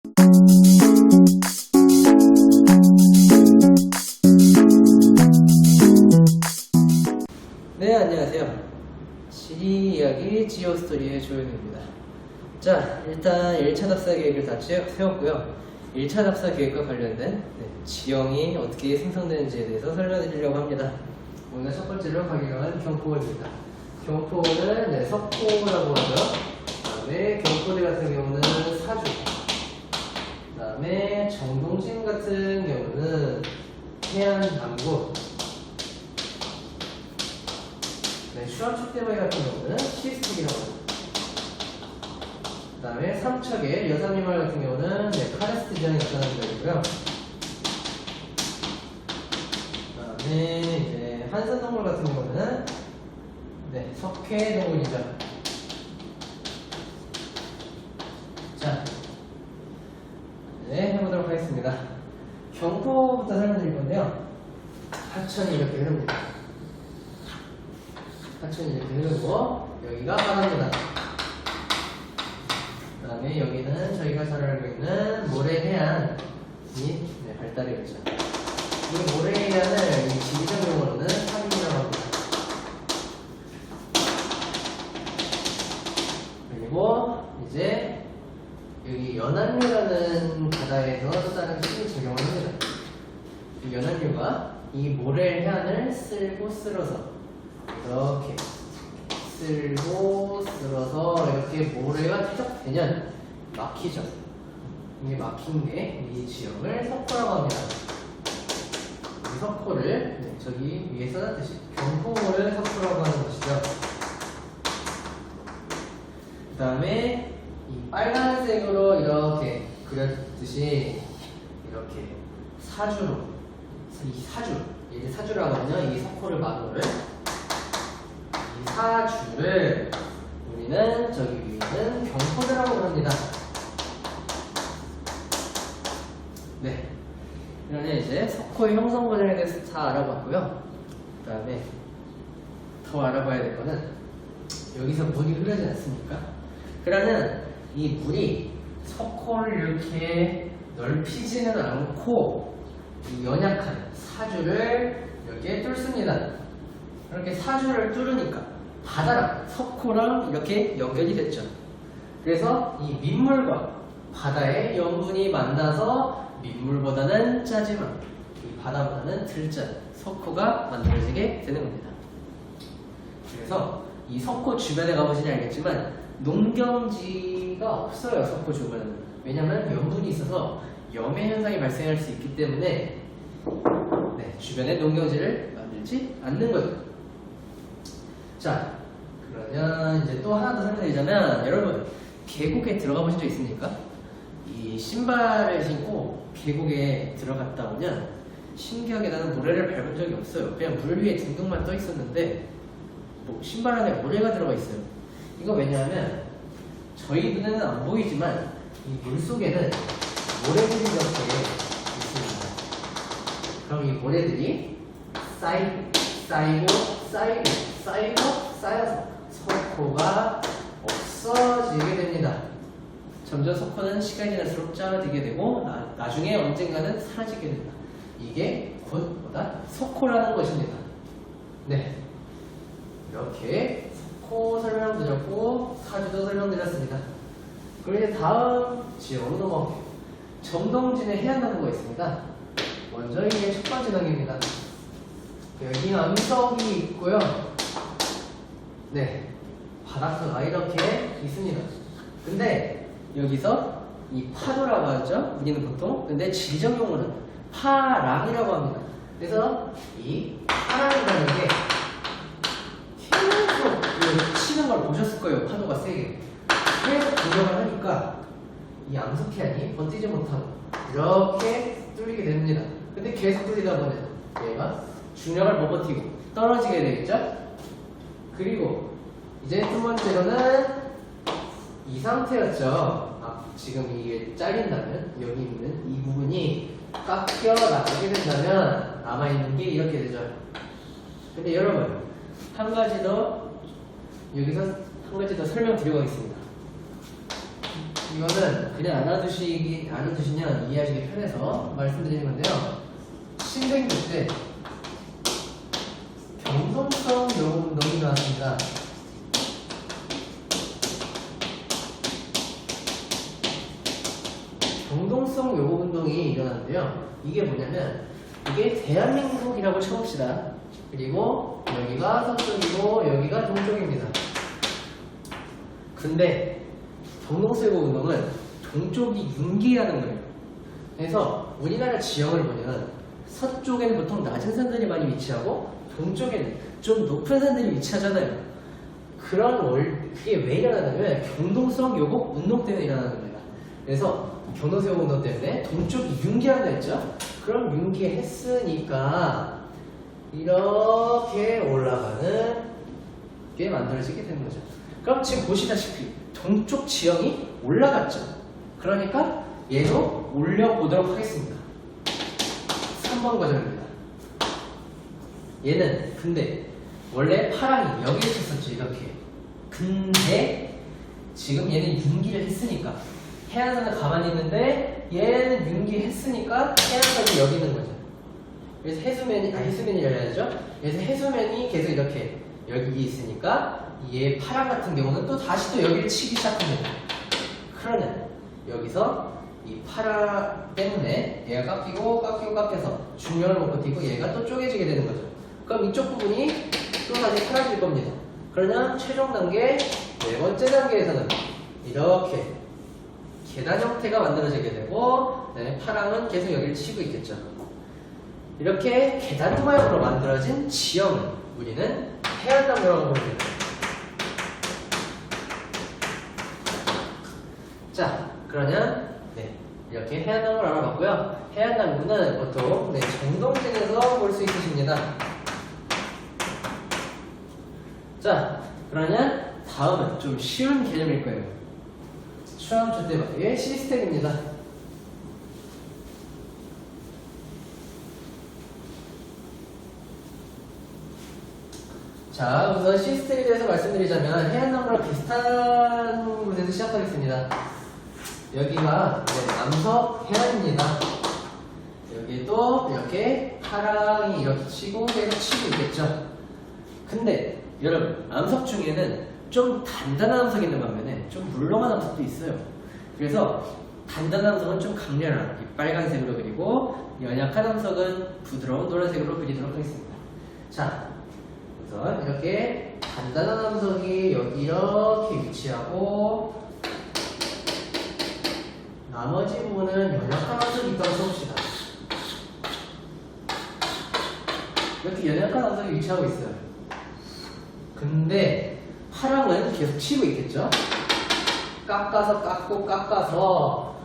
네, 안녕하세요. 지리 이야기 지오스토리의 조현우입니다. 자, 일단 1차 답사 계획을 다 세웠고요. 1차 답사 계획과 관련된 지형이 어떻게 생성되는지에 대해서 설명드리려고 합니다. 오늘 첫 번째로 확인할 경포입니다. 경포는 석포라고 하죠. 그 다음에 경포대 같은 경우는 사주, 그 다음에 정동진 같은 경우는 해안남구, 슈안축대바위 같은 경우는 시스틱이라고 합니다. 그 다음에 삼척의 여삼리마을 같은 경우는 카레스트 지형이 나타나는 지역이고요. 그 다음에 이제 한산동굴 같은 경우는 석회동굴이죠. 자, 해보도록 하겠습니다. 경포부터 설명드릴 건데요. 하천이 이렇게 흐릅니다. 하천이 이렇게 흐르고 여기가 바다입니다. 그 다음에 여기는 저희가 잘 알고 있는 모래해안이 발달되겠죠. 이 모래해안을 이 지리적 용어로는 삼인이라고 합니다. 그리고 이제 여기 연안류라는 바다에서 또 다른 식을 적용을 합니다. 이 연안류가 이 모래해안을 쓸고 쓸어서 이렇게 쓸고 쓸어서 이렇게 모래가 퇴적되면 막히죠. 이게 막힌 게 이 지형을 석포라고 합니다. 이 석포를 저기 위에 써놨듯이 경포를 석포라고 하는 것이죠. 그 다음에 이 빨간색으로 이렇게 그렸듯이 이렇게 사주로, 이 사주, 얘를 사주라고 하면 이 석포를 막는 사주를 우리는 저기 위에는 경포대라고 합니다. 네. 이러면 이제 석호의 형성 과정에 대해서 다 알아봤고요. 그 다음에 더 알아봐야 될 거는 여기서 물이 흐르지 않습니까? 그러면 이 물이 석호를 이렇게 넓히지는 않고 이 연약한 사주를 여기에 뚫습니다. 이렇게 사주를 뚫으니까 바다랑 석호랑 이렇게 연결이 됐죠. 그래서 이 민물과 바다의 염분이 만나서 민물보다는 짜지만 이 바다보다는 덜 짠 석호가 만들어지게 되는 겁니다. 그래서 이 석호 주변에 가보시면 알겠지만 농경지가 없어요. 석호 주변은. 왜냐하면 염분이 있어서 염해 현상이 발생할 수 있기 때문에 주변에 농경지를 만들지 않는 거죠. 자, 그러면 이제 또 하나 더 설명드리자면, 여러분 계곡에 들어가 보신 적 있습니까? 이 신발을 신고 계곡에 들어갔다 오면 신기하게 나는 모래를 밟은 적이 없어요. 그냥 물 위에 둥둥만 떠 있었는데 신발 안에 모래가 들어가 있어요. 이거 왜냐하면 저희 눈에는 안 보이지만 이 물 속에는 모래들이 이렇게 있습니다. 그럼 이 모래들이 쌓여서 석호가 없어지게 됩니다. 점점 석호는 시간이 지날수록 작아지게 되고 나중에 언젠가는 사라지게 됩니다. 이게 곧 석호라는 것입니다. 네, 이렇게 석호 설명드렸고 사주도 설명드렸습니다. 그리고 이제 다음 지역으로 넘어갈게요. 정동진에 해안나무가 있습니다. 먼저 이게 첫 번째 단계입니다. 여기 암석이 있고요. 바닷가가 이렇게 있습니다. 근데 여기서 이 파도라고 하죠. 우리는 보통. 근데 지리적 용어는 파랑이라고 합니다. 그래서 이 파랑이라는 게 계속 치는 걸 보셨을 거예요. 파도가 세게. 계속 공격을 하니까 이 암석해안이 버티지 못하고 이렇게 뚫리게 됩니다. 근데 계속 뚫리다 보면 얘가 중력을 못 버티고 떨어지게 되겠죠? 그리고 이제 두 번째로는 이 상태였죠. 지금 이게 잘린다면 여기 있는 이 부분이 깎여 나가게 된다면 남아있는 게 이렇게 되죠. 근데 여러분 한 가지 더 여기서 한 가지 더 설명드리고 가겠습니다. 이거는 그냥 알아두시면 이해하시기 편해서 말씀드리는 건데요. 신생부 때 경동성 요구 운동이 나왔습니다. 경동성 요구 운동이 일어나는데요. 이게 뭐냐면 이게 대한민국이라고 쳐봅시다. 그리고 여기가 서쪽이고 여기가 동쪽입니다. 근데 경동성 요구 운동은 동쪽이 융기라는 거예요. 그래서 우리나라 지형을 보면 서쪽에는 보통 낮은 산들이 많이 위치하고 동쪽에는 좀 높은 산들이 위치하잖아요. 그게 왜 일어나냐면 경동성 요복 운동 때문에 일어나는 겁니다. 그래서 경동성 요복 운동 때문에 동쪽이 융기한다 했죠? 그럼 융기했으니까 이렇게 올라가는 게 만들어지게 되는 거죠. 그럼 지금 보시다시피 동쪽 지형이 올라갔죠. 그러니까 얘도 올려보도록 하겠습니다. 3번 과정입니다. 얘는 근데 원래 파랑이 여기에 쳤었죠. 이렇게. 근데 지금 얘는 융기를 했으니까 해안선은 가만히 있는데 얘는 융기했으니까 해안선이 여기 있는 거죠. 그래서 해수면이 열려야죠. 그래서 해수면이 계속 이렇게 여기 있으니까 얘 파랑 같은 경우는 또 다시 또 여기를 치기 시작합니다. 그러면 여기서 이 파라 때문에 얘가 깎여서 중력을 못 버티고 얘가 또 쪼개지게 되는 거죠. 그럼 이쪽 부분이 또 다시 사라질 겁니다. 그러면 최종 단계, 네 번째 단계에서는 이렇게 계단 형태가 만들어지게 되고 파랑은 계속 여기를 치고 있겠죠. 이렇게 계단 모양으로 만들어진 지형을 우리는 해안나무라고 부릅니다. 자, 그러면 이렇게 해안나무를 알아봤고요. 해안나무는 보통 정동진에서 볼 수 있으십니다. 자, 그러면 다음은 좀 쉬운 개념일 거예요. 추암초대바위의 시스템입니다. 자, 우선 시스템에 대해서 말씀드리자면 해안나무랑 비슷한 부분에서 시작하겠습니다. 여기가 남석 해안입니다. 여기도 이렇게 파랑이 이렇게 치고 계속 치고 있겠죠. 근데 여러분, 암석 중에는 좀 단단한 암석이 있는 반면에 좀 물렁한 암석도 있어요. 그래서 단단한 암석은 좀 강렬한 빨간색으로 그리고 연약한 암석은 부드러운 노란색으로 그리도록 하겠습니다. 자, 우선 이렇게 단단한 암석이 여기 이렇게 위치하고 나머지 부분은 연약한 암석이 있다고 써봅시다. 이렇게 연약한 암석이 위치하고 있어요. 근데 파랑은 계속 치고 있겠죠? 깎아서 깎였어.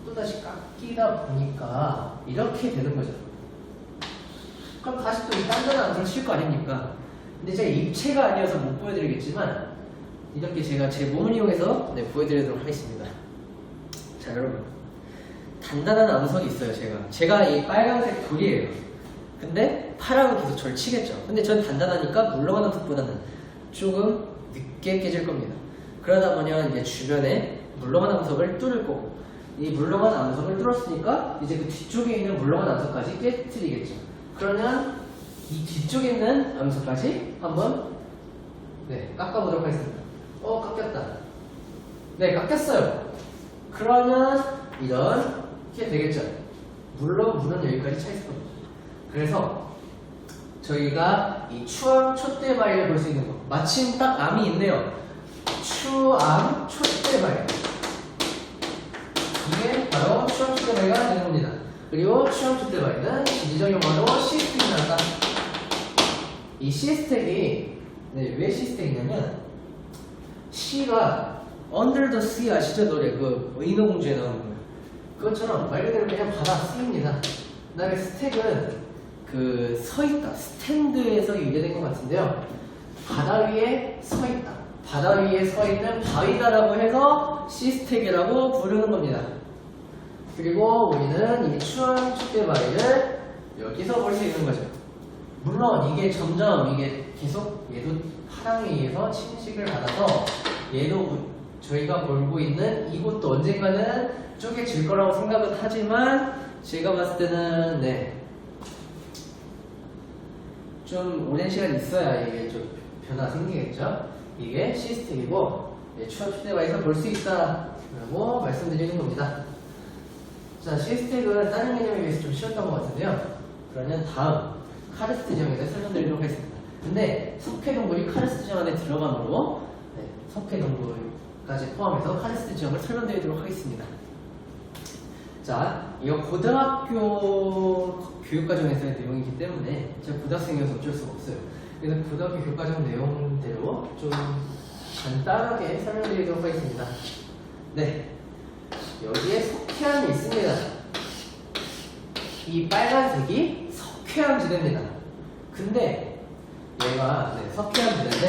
또다시 깎이다 보니까 이렇게 되는 거죠. 그럼 다시 또 이 단단한 암석을 칠 거 아닙니까? 근데 제가 입체가 아니어서 못 보여드리겠지만 이렇게 제가 제 몸을 이용해서 보여드리도록 하겠습니다. 자, 여러분, 단단한 암석이 있어요. 제가 이 빨간색 돌이에요. 근데 파랑은 계속 절 치겠죠. 근데 전 단단하니까 물렁한 암석보다는 조금 늦게 깨질 겁니다. 그러다 보면 이제 주변에 물렁한 암석을 뚫을 거고, 이 물렁한 암석을 뚫었으니까 이제 그 뒤쪽에 있는 물렁한 암석까지 깨트리겠죠. 그러면 이 뒤쪽에 있는 암석까지 한번 깎아보도록 하겠습니다. 깎였다. 네, 깎였어요. 그러면 이렇게 되겠죠. 물론 물은 여기까지 차 있을 겁니다. 그래서 저희가 이 추암 촛대바위를 볼 수 있는 거, 마침 딱 암이 있네요. 추암 촛대바위. 이게 바로 추암 촛대바위가 되는 겁니다. 그리고 추암 촛대바위는 지리적 용어로 시스텍이 나온다. 이 시스텍이 왜 시스텍이냐면 시가 Under the Sea 아시죠? 노래 인어공주에 나오는 거예요. 그것처럼 말 그대로 그냥 바다 C입니다. 그 다음에 스택은 서있다, 스탠드에서 유래된 것 같은데요. 바다 위에 서있다, 바다 위에 서있는 바위다라고 해서 시스텍이라고 부르는 겁니다. 그리고 우리는 이 추암 촛대바위를 여기서 볼 수 있는 거죠. 물론 이게 점점 계속 얘도 파랑에 의해서 침식을 받아서 얘도 저희가 몰고 있는 이곳도 언젠가는 쪼개질 거라고 생각은 하지만 제가 봤을 때는 네, 좀 오랜 시간이 있어야 이게 좀 변화가 생기겠죠. 이게 시스템이고 추억 휴대바에서 볼 수 있다라고 말씀드리는 겁니다. 자, 시스템은 다른 개념에 비해서 좀 쉬웠던 것 같은데요. 그러면 다음 카르스트 지형에 대해서 설명드리도록 하겠습니다. 근데 석회동굴이 카르스트 지형 안에 들어가므로 네, 석회동굴까지 포함해서 카르스트 지형을 설명드리도록 하겠습니다. 자, 이거 고등학교 교육과정에서의 내용이기 때문에 제가 고등학생이어서 어쩔 수가 없어요. 그래서 고등학교 교육과정 내용대로 좀 간단하게 설명드리도록 하겠습니다. 네, 여기에 석회암이 있습니다. 이 빨간색이 석회암 지대입니다. 근데 얘가 네, 석회암 지대인데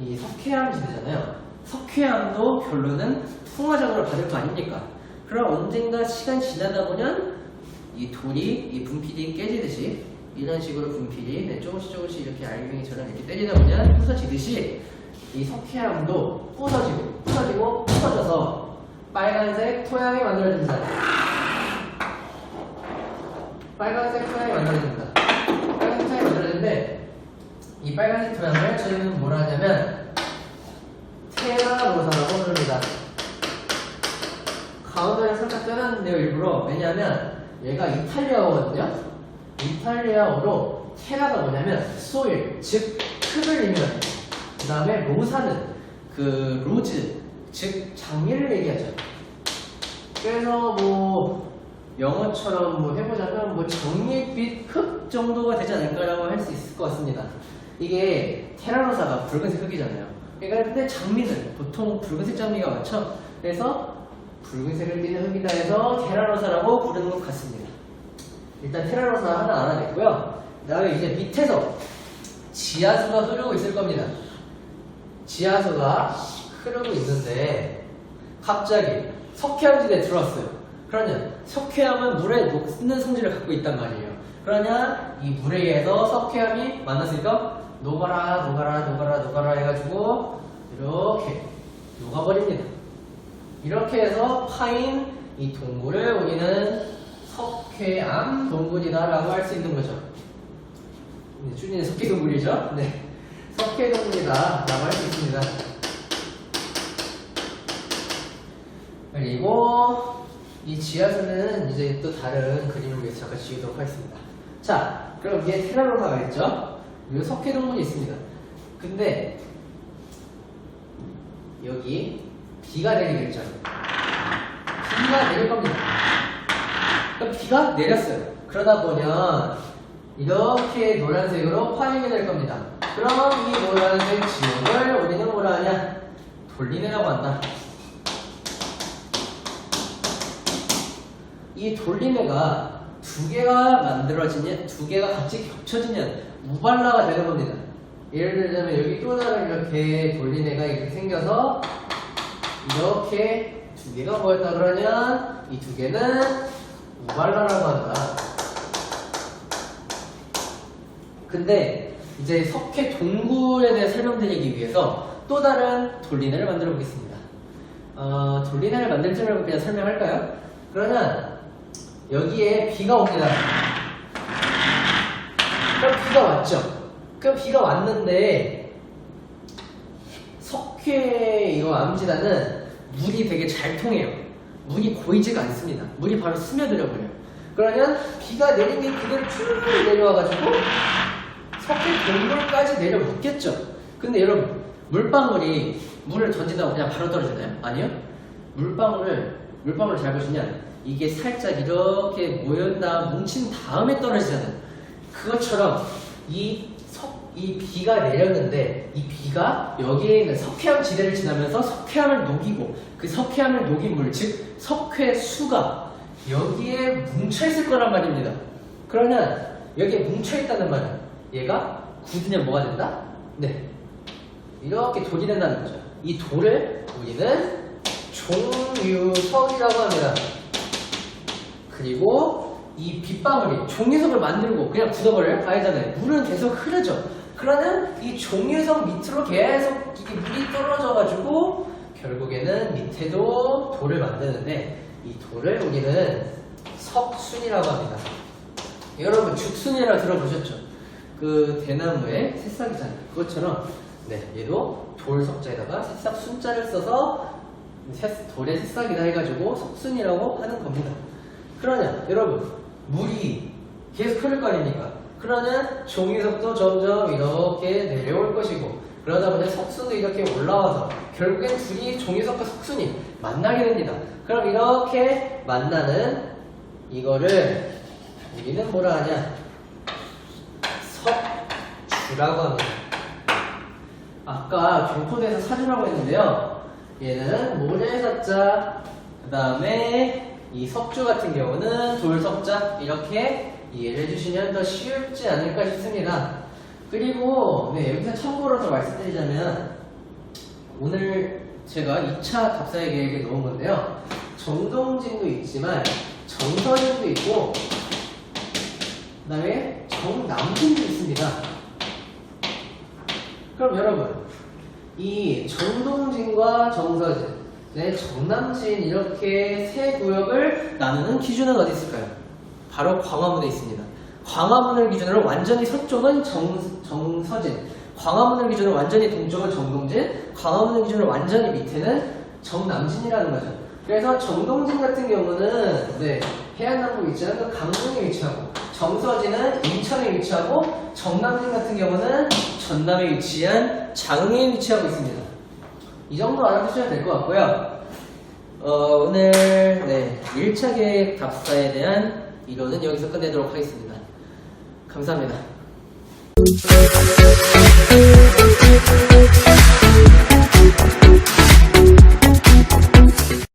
이 석회암 지대잖아요. 석회암도 결론은 풍화작용을 받을 거 아닙니까? 그럼 언젠가 시간이 지나다 보면 이 돌이 이 분필이 깨지듯이 이런 식으로 분필이 네, 조금씩 이렇게 알갱이처럼 이렇게 때리다 보면 부서지듯이 이 석회암도 부서져서 빨간색 토양이 만들어집니다. 빨간색 토양이 만들어지는데 이 빨간색 토양을 저희는 뭐라 하냐면 테라로사라고 부릅니다. 가운데를 살짝 빼놨는데요, 일부러. 왜냐하면 얘가 이탈리아어거든요. 이탈리아어로 테라가 뭐냐면 소일, 즉 흙을 의미합니다. 그 다음에 로사는 그 로즈, 즉 장미를 얘기하죠. 그래서 뭐 영어처럼 뭐 해보자면 뭐 정밀빛 흙 정도가 되지 않을까라고 할 수 있을 것 같습니다. 이게 테라로사가 붉은색 흙이잖아요. 그러니까 근데 장미는 보통 붉은색 장미가 많죠. 그래서 붉은색을 띠는 흙이다 해서 테라로사라고 부르는 것 같습니다. 일단 테라로사 하나 알아냈고요. 그 다음에 이제 밑에서 지하수가 흐르고 있을 겁니다. 지하수가 흐르고 있는데 갑자기 석회암지대에 들어왔어요. 그러면 석회암은 물에 녹는 성질을 갖고 있단 말이에요. 그러냐 이 물에 의해서 석회암이 만났으니까 녹아라 해가지고 이렇게 녹아버립니다. 이렇게 해서 파인 이 동굴을 우리는 석회암 동굴이다 라고 할 수 있는 거죠. 준이는 석회동굴이죠. 네, 석회동굴이다 라고 할 수 있습니다. 그리고 이 지하수는 이제 또 다른 그림을 위해서 잠깐 지우도록 하겠습니다. 자, 그럼 위에 테라로사가 있죠? 여기 석회동굴이 있습니다. 근데 여기 비가 내리겠죠? 비가 내릴 겁니다. 그럼 비가 내렸어요. 그러다 보면 이렇게 노란색으로 파이게 될 겁니다. 그럼 이 노란색 지역을 우리는 뭐라 하냐? 돌리네라고 한다. 이 돌리네가 두 개가 만들어지면, 두 개가 같이 겹쳐지면 무발라가 되는 겁니다. 예를 들자면 여기 또 다른 이렇게 돌리네가 이렇게 생겨서 이렇게 두 개가 뭐였다 그러냐? 이 두 개는 무발라라고 한다. 근데 이제 석회 동굴에 대해 설명드리기 위해서 또 다른 돌리네를 만들어 보겠습니다. 돌리네를 만들 줄 알고 그냥 설명할까요? 그러면 여기에 비가 옵니다. 그럼 비가 왔죠? 그럼 비가 왔는데 석회 이거 암지단은 물이 되게 잘 통해요. 물이 고이지가 않습니다. 물이 바로 스며들어 버려요. 그러면 비가 내린 게 그대로 쭉 내려와가지고 석회 동굴까지 내려 묻겠죠. 근데 여러분 물방울이 물을 던지다가 그냥 바로 떨어지나요? 아니요. 물방울을 잘 보시면 이게 살짝 이렇게 모였다 뭉친 다음에 떨어지잖아요. 그것처럼 이 비가 내렸는데 이 비가 여기에 있는 석회암 지대를 지나면서 석회암을 녹이고 그 석회암을 녹인 물, 즉 석회수가 여기에 뭉쳐있을 거란 말입니다. 그러면 여기에 뭉쳐있다는 말은 얘가 굳으면 뭐가 된다? 네, 이렇게 돌이 된다는 거죠. 이 돌을 우리는 종유석이라고 합니다. 그리고 이 빗방울이 종유석을 만들고 그냥 굳어버려요? 아니잖아요. 물은 계속 흐르죠. 그러면 이 종유석 밑으로 계속 이게 물이 떨어져가지고 결국에는 밑에도 돌을 만드는데 이 돌을 우리는 석순이라고 합니다. 여러분 죽순이라고 들어보셨죠? 그 대나무의 새싹이잖아요. 그것처럼 얘도 돌 석자에다가 새싹 순자를 써서 돌의 새싹이다 해가지고 석순이라고 하는 겁니다. 그러면 여러분 물이 계속 흐를 거 아닙니까? 그러면 종이석도 점점 이렇게 내려올 것이고 그러다 보니 석순도 이렇게 올라와서 결국엔 둘이 종이석과 석순이 만나게 됩니다. 그럼 이렇게 만나는 이거를 우리는 뭐라 하냐? 석주라고 합니다. 아까 경포대에서 사주라고 했는데요. 얘는 모래석자, 그 다음에 이 석주 같은 경우는 돌석자 이렇게 이해를 해주시면 더 쉽지 않을까 싶습니다. 그리고 여기서 참고로 더 말씀드리자면 오늘 제가 2차 답사의 계획에 넣은 건데요. 정동진도 있지만 정서진도 있고 그 다음에 정남진도 있습니다. 그럼 여러분 이 정동진과 정서진, 정남진 이렇게 세 구역을 나누는 기준은 어디 있을까요? 바로 광화문에 있습니다. 광화문을 기준으로 완전히 서쪽은 정서진, 광화문을 기준으로 완전히 동쪽은 정동진, 광화문을 기준으로 완전히 밑에는 정남진이라는 거죠. 그래서 정동진 같은 경우는 해안남부 위치하는 강릉에 위치하고 정서진은 인천에 위치하고 정남진 같은 경우는 전남에 위치한 장흥에 위치하고 있습니다. 이 정도 알아두시면 될 것 같고요. 오늘 1차 계획 답사에 대한 이론은 여기서 끝내도록 하겠습니다. 감사합니다.